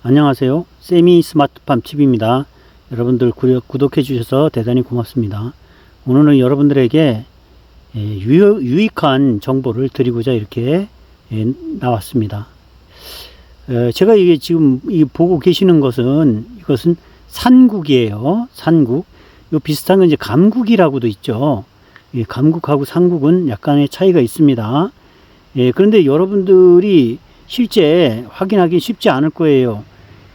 안녕하세요. 세미 스마트팜 TV입니다. 여러분들 구독해 주셔서 대단히 고맙습니다. 오늘은 여러분들에게 유익한 정보를 드리고자 이렇게 나왔습니다. 제가 이게 지금 보고 계시는 이것은 산국이에요. 산국. 요 비슷한 건 이제 감국이라고도 있죠. 감국하고 산국은 약간의 차이가 있습니다. 그런데 여러분들이 실제 확인하기 쉽지 않을 거예요.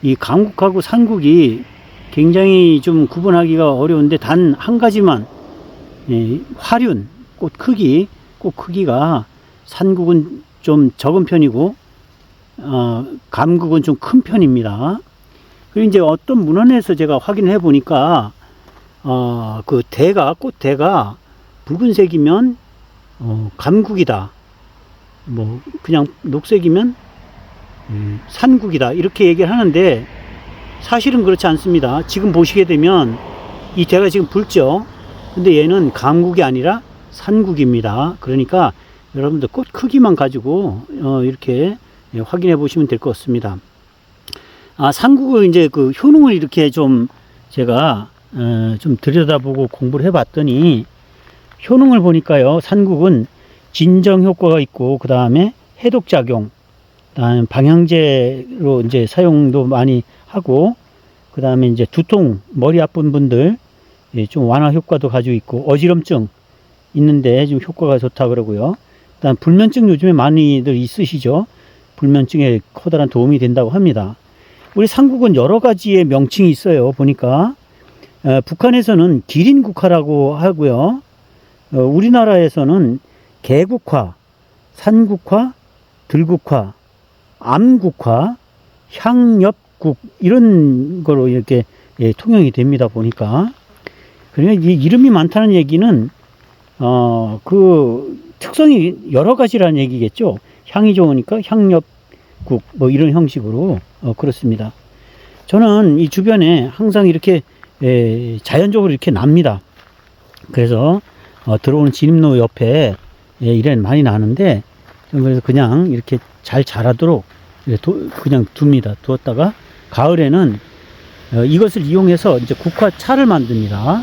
이 감국하고 산국이 굉장히 좀 구분하기가 어려운데 단 한 가지만, 화륜, 꽃 크기가 산국은 좀 적은 편이고, 감국은 좀 큰 편입니다. 그리고 이제 어떤 문헌에서 제가 확인해 보니까, 그 꽃 대가 붉은색이면, 감국이다. 뭐, 그냥 녹색이면, 산국이다. 이렇게 얘기를 하는데, 사실은 그렇지 않습니다. 지금 보시게 되면, 이 대가 지금 붉죠? 근데 얘는 감국이 아니라 산국입니다. 그러니까, 여러분들 꽃 크기만 가지고, 이렇게 확인해 보시면 될 것 같습니다. 산국을 이제 그 효능을 이렇게 좀, 제가, 좀 들여다보고 공부를 해 봤더니, 효능을 보니까요, 산국은 진정 효과가 있고, 그 다음에 해독작용, 그다음에 방향제로 이제 사용도 많이 하고, 그 다음에 이제 두통, 머리 아픈 분들 좀 완화 효과도 가지고 있고, 어지럼증 있는데 좀 효과가 좋다 그러고요. 그다음 불면증 요즘에 많이들 있으시죠? 불면증에 커다란 도움이 된다고 합니다. 우리 산국은 여러 가지의 명칭이 있어요. 보니까 북한에서는 기린국화라고 하고요. 우리나라에서는 개국화, 산국화, 들국화, 암국화, 향엽국 이런 거로 이렇게 통용이 됩니다. 보니까. 그러니까 이 이름이 많다는 얘기는 그 특성이 여러 가지라는 얘기겠죠. 향이 좋으니까 향엽국 뭐 이런 형식으로 그렇습니다. 저는 이 주변에 항상 이렇게 자연적으로 이렇게 납니다. 그래서 들어오는 진입로 옆에 이래 많이 나는데, 그래서 그냥 이렇게 잘 자라도록 그냥 둡니다. 두었다가 가을에는 이것을 이용해서 이제 국화차를 만듭니다.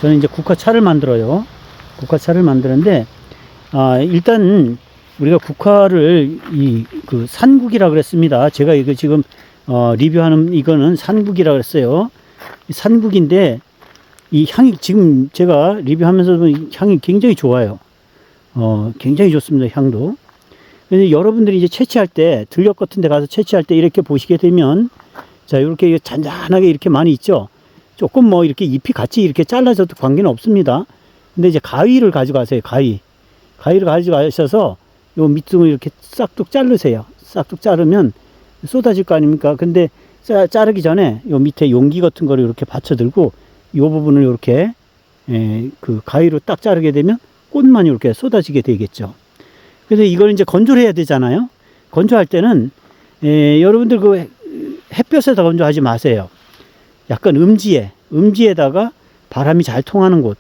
저는 이제 국화차를 만들어요. 국화차를 만드는데, 일단 우리가 국화를 그 산국이라 그랬습니다. 제가 이거 지금 리뷰하는 이거는 산국이라 그랬어요. 산국인데 이 향이 지금 제가 리뷰하면서도 향이 굉장히 좋아요. 굉장히 좋습니다. 향도. 그래서 여러분들이 이제 채취할 때, 들녘 같은 데 가서 채취할 때 이렇게 보시게 되면, 자, 이렇게 잔잔하게 이렇게 많이 있죠? 조금 뭐 이렇게 잎이 같이 이렇게 잘라져도 관계는 없습니다. 근데 이제 가위를 가져가세요, 가위. 가위를 가져가셔서 요 밑둥을 이렇게 싹둑 자르세요. 싹둑 자르면 쏟아질 거 아닙니까? 근데 자르기 전에 요 밑에 용기 같은 거를 이렇게 받쳐들고, 요 부분을 이렇게, 그 가위로 딱 자르게 되면 꽃만 이렇게 쏟아지게 되겠죠. 그래서 이걸 이제 건조를 해야 되잖아요. 건조할 때는 여러분들 그 햇볕에다 건조하지 마세요. 약간 음지에다가 바람이 잘 통하는 곳,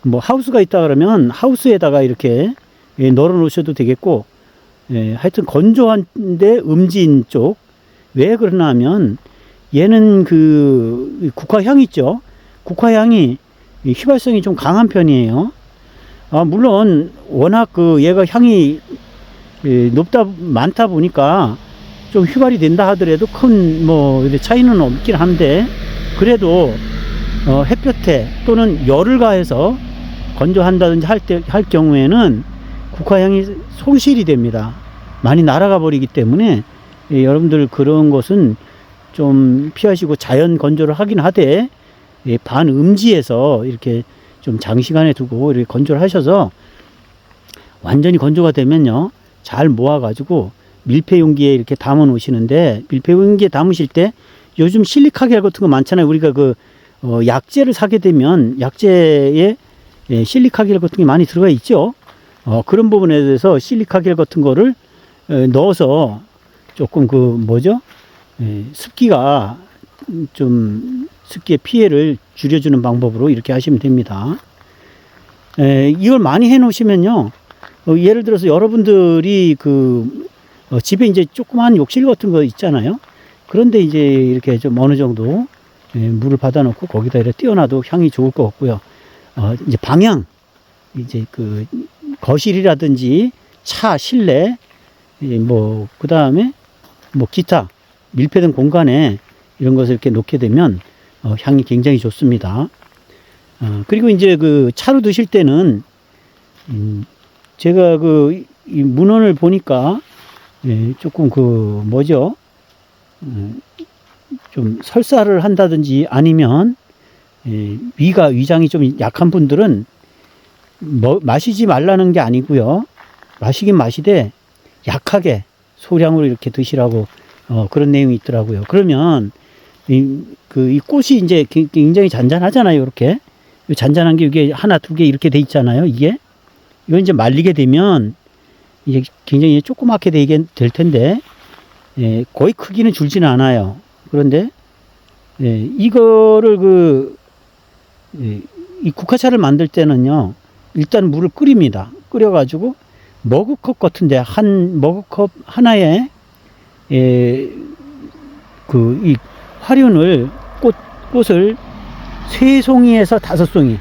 뭐 하우스가 있다 그러면 하우스에다가 이렇게 널어 놓으셔도 되겠고, 하여튼 건조한데 음지인 쪽. 왜 그러나 하면 얘는 그 국화향 있죠. 국화향이 휘발성이 좀 강한 편이에요. 물론 워낙 그 얘가 향이 많다 보니까 좀 휘발이 된다 하더라도 큰 뭐 차이는 없긴 한데, 그래도 햇볕에 또는 열을 가해서 건조한다든지 할 경우에는 국화향이 손실이 됩니다. 많이 날아가 버리기 때문에 여러분들 그런 것은 좀 피하시고, 자연 건조를 하긴 하되 반음지에서 이렇게 좀 장시간에 두고 이렇게 건조를 하셔서, 완전히 건조가 되면요, 잘 모아가지고 밀폐 용기에 이렇게 담아 놓으시는데, 밀폐 용기에 담으실 때 요즘 실리카겔 같은 거 많잖아요. 우리가 그 약재를 사게 되면 약재에 실리카겔 같은 게 많이 들어가 있죠. 그런 부분에 대해서 실리카겔 같은 거를 넣어서 조금 습기가 좀 습기의 피해를 줄여주는 방법으로 이렇게 하시면 됩니다. 이걸 많이 해 놓으시면요, 예를 들어서 여러분들이 집에 이제 조그만 욕실 같은 거 있잖아요. 그런데 이제 이렇게 좀 어느 정도 물을 받아놓고 거기다 이렇게 띄워놔도 향이 좋을 것 같고요. 이제 방향, 이제 그 거실이라든지 차 실내, 뭐, 그 다음에 뭐 기타, 밀폐된 공간에 이런 것을 이렇게 놓게 되면 향이 굉장히 좋습니다. 그리고 이제 그 차로 드실 때는, 제가 이 문헌을 보니까, 조금 뭐죠? 좀 설사를 한다든지 아니면, 위장이 좀 약한 분들은 마시지 말라는 게 아니고요. 마시긴 마시되 약하게 소량으로 이렇게 드시라고 그런 내용이 있더라고요. 그러면 이 꽃이 이제 굉장히 잔잔하잖아요. 이렇게 잔잔한 게 이게 하나 두 개 이렇게 돼 있잖아요. 이게 이건 이제 말리게 되면 이제 굉장히 조그맣게 되게 될 텐데 거의 크기는 줄지는 않아요. 그런데 이거를 이 국화차를 만들 때는요. 일단 물을 끓입니다. 끓여가지고 머그컵 같은데 한 머그컵 하나에 이 화륜을 꽃을 3송이에서 5송이,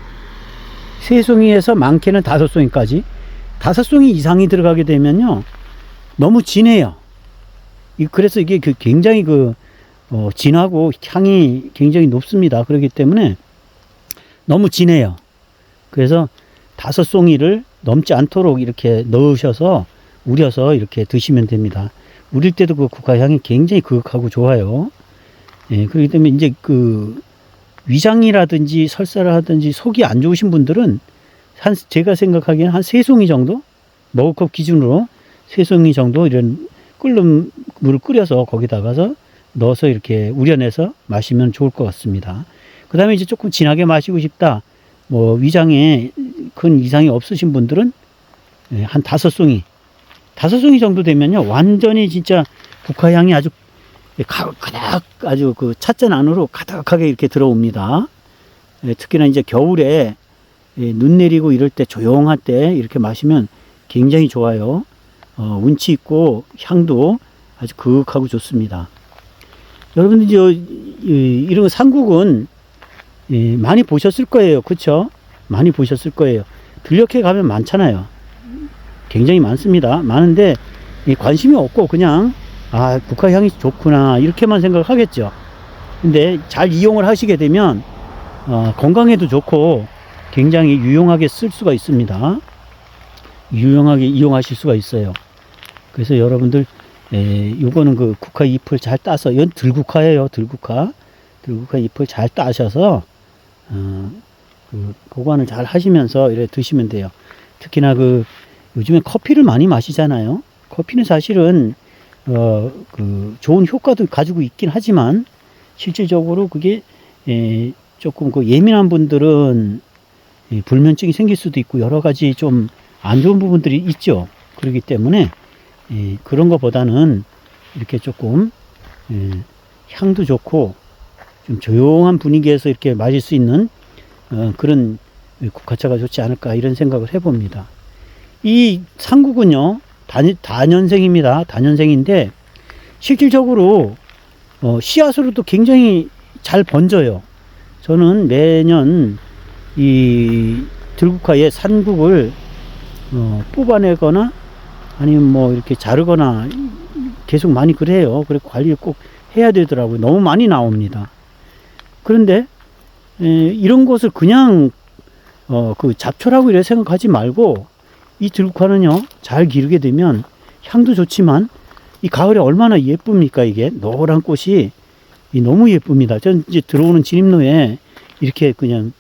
3송이에서 많게는 5송이까지 5송이 이상이 들어가게 되면요 너무 진해요. 그래서 이게 굉장히 진하고 향이 굉장히 높습니다. 그렇기 때문에 너무 진해요. 그래서 5송이를 넘지 않도록 이렇게 넣으셔서 우려서 이렇게 드시면 됩니다. 우릴 때도 그 국화향이 굉장히 그윽하고 좋아요. 그렇기 때문에 이제 위장이라든지 설사를 하든지 속이 안 좋으신 분들은 제가 생각하기에는 한 3송이 정도? 머그컵 기준으로 3송이 정도 이런 끓는 물을 끓여서 거기다가서 넣어서 이렇게 우려내서 마시면 좋을 것 같습니다. 그 다음에 이제 조금 진하게 마시고 싶다. 뭐 위장에 큰 이상이 없으신 분들은 한 5송이 정도 되면요 완전히 진짜 국화향이 아주 가득 아주 찻잔 안으로 가득하게 이렇게 들어옵니다. 특히나 이제 겨울에 눈 내리고 이럴 때 조용할 때 이렇게 마시면 굉장히 좋아요. 운치 있고 향도 아주 그윽하고 좋습니다. 여러분들 이런 상국은 많이 보셨을 거예요. 그렇죠? 많이 보셨을 거예요. 들녘에 가면 많잖아요. 굉장히 많습니다. 많은데 관심이 없고 그냥 국화향이 좋구나 이렇게만 생각하겠죠. 근데 잘 이용을 하시게 되면 건강에도 좋고 굉장히 유용하게 쓸 수가 있습니다. 유용하게 이용하실 수가 있어요. 그래서 여러분들 요거는 국화 잎을 잘 따서, 이건 들국화예요. 들국화 잎을 잘 따셔서 보관을 잘 하시면서 이렇게 드시면 돼요. 특히나 요즘에 커피를 많이 마시잖아요. 커피는 사실은 좋은 효과도 가지고 있긴 하지만 실질적으로 그게 조금 예민한 분들은 불면증이 생길 수도 있고 여러 가지 좀 안 좋은 부분들이 있죠. 그렇기 때문에 그런 것보다는 이렇게 조금 향도 좋고 좀 조용한 분위기에서 이렇게 마실 수 있는 그런 국화차가 좋지 않을까 이런 생각을 해봅니다. 이 상국은요 다년생입니다. 다년생인데 실질적으로 씨앗으로도 굉장히 잘 번져요. 저는 매년 이 들국화의 산국을 뽑아내거나 아니면 뭐 이렇게 자르거나 계속 많이 그래요. 그래 관리를 꼭 해야 되더라고요. 너무 많이 나옵니다. 그런데 이런 것을 그냥 잡초라고 이렇게 생각하지 말고 이 들국화는요 잘 기르게 되면 향도 좋지만 이 가을에 얼마나 예쁩니까. 이게 노란 꽃이 너무 예쁩니다. 전 이제 들어오는 진입로에 이렇게 그냥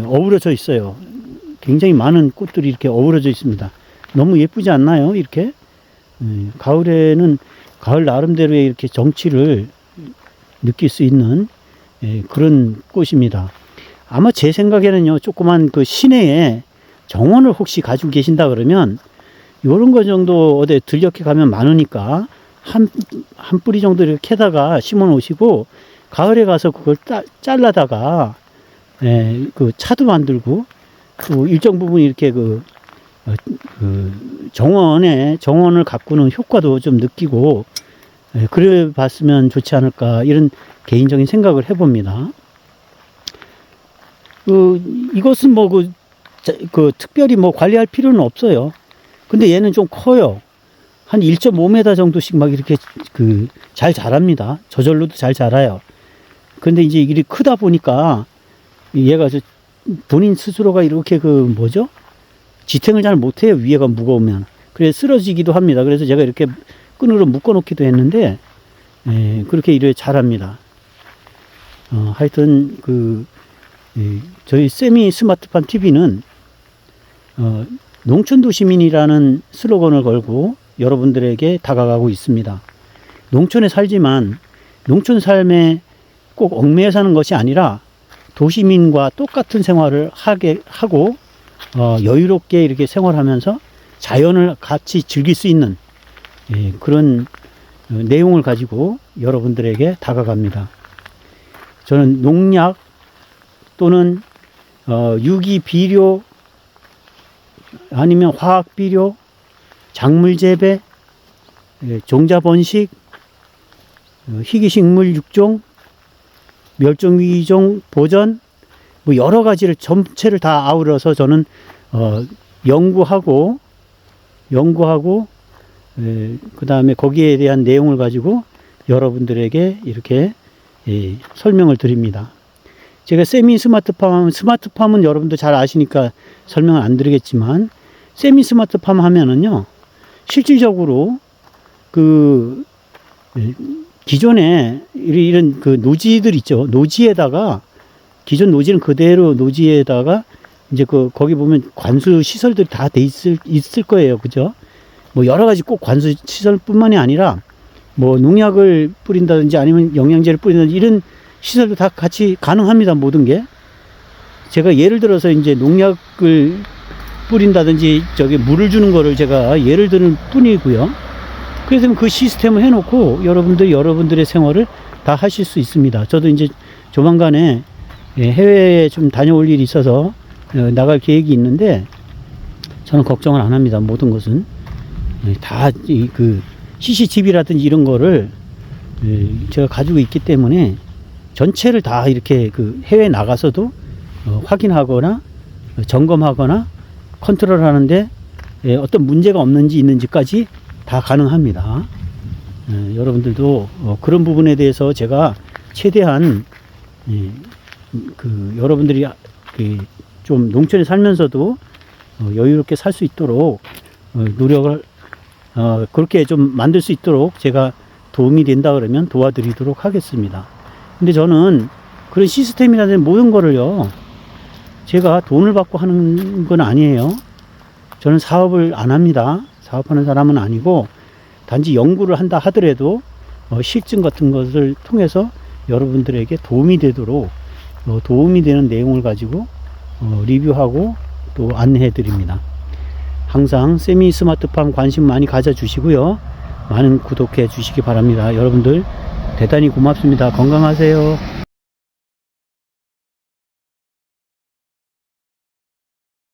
어우러져 있어요. 굉장히 많은 꽃들이 이렇게 어우러져 있습니다. 너무 예쁘지 않나요? 이렇게 가을에는 가을 나름대로의 이렇게 정취를 느낄 수 있는 그런 꽃입니다. 아마 제 생각에는요 조그만 시내에 정원을 혹시 가지고 계신다 그러면 요런 거 정도 어디 들녘에 가면 많으니까 한 뿌리 정도 이렇게 캐다가 심어 놓으시고 가을에 가서 그걸 잘라다가 차도 만들고 또 일정 부분 이렇게 정원을 가꾸는 효과도 좀 느끼고 그래 봤으면 좋지 않을까, 이런 개인적인 생각을 해봅니다. 이것은 뭐, 특별히 뭐 관리할 필요는 없어요. 근데 얘는 좀 커요. 한 1.5m 정도씩 막 이렇게 잘 자랍니다. 저절로도 잘 자라요. 근데 이제 일이 크다 보니까 얘가 본인 스스로가 이렇게 지탱을 잘 못해요. 위에가 무거우면. 그래서 쓰러지기도 합니다. 그래서 제가 이렇게 끈으로 묶어 놓기도 했는데, 그렇게 일을 잘합니다. 하여튼, 저희 세미 스마트팜 TV는, 농촌도시민이라는 슬로건을 걸고 여러분들에게 다가가고 있습니다. 농촌에 살지만 농촌 삶에 꼭 얽매여 사는 것이 아니라 도시민과 똑같은 생활을 하고 여유롭게 이렇게 생활하면서 자연을 같이 즐길 수 있는 그런 내용을 가지고 여러분들에게 다가갑니다. 저는 농약 또는 유기비료 아니면 화학비료, 작물재배, 종자번식, 희귀식물 육종, 멸종위기종 보전, 뭐 여러 가지를 전체를 다 아우러서 저는 연구하고 그 다음에 거기에 대한 내용을 가지고 여러분들에게 이렇게 설명을 드립니다. 제가 세미 스마트팜은 여러분도 잘 아시니까 설명을 안 드리겠지만, 세미 스마트팜 하면은요, 실질적으로 기존에 이런 노지들 있죠. 노지에다가, 기존 노지는 그대로 노지에다가 이제 거기 보면 관수 시설들이 다 돼 있을 거예요. 그죠? 뭐 여러 가지 꼭 관수 시설뿐만이 아니라 뭐 농약을 뿌린다든지 아니면 영양제를 뿌린다든지 이런 시설도 다 같이 가능합니다. 모든 게. 제가 예를 들어서 이제 농약을 뿌린다든지 물을 주는 거를 제가 예를 드는 뿐이고요. 그래서 그 시스템을 해놓고 여러분들의 생활을 다 하실 수 있습니다. 저도 이제 조만간에 해외에 좀 다녀올 일이 있어서 나갈 계획이 있는데, 저는 걱정을 안 합니다. 모든 것은 다 CCTV라든지 이런 거를 제가 가지고 있기 때문에 전체를 다 이렇게 해외에 나가서도 확인하거나 점검하거나 컨트롤 하는데 어떤 문제가 없는지 있는지까지 다 가능합니다. 여러분들도 그런 부분에 대해서 제가 최대한 여러분들이 좀 농촌에 살면서도 여유롭게 살 수 있도록 노력을 그렇게 좀 만들 수 있도록 제가 도움이 된다 그러면 도와드리도록 하겠습니다. 근데 저는 그런 시스템이라든지 모든 거를요, 제가 돈을 받고 하는 건 아니에요. 저는 사업을 안 합니다. 사업하는 사람은 아니고, 단지 연구를 한다 하더라도 실증 같은 것을 통해서 여러분들에게 도움이 되도록 도움이 되는 내용을 가지고 리뷰하고 또 안내해 드립니다. 항상 세미 스마트팜 관심 많이 가져 주시고요. 많은 구독해 주시기 바랍니다. 여러분들 대단히 고맙습니다. 건강하세요.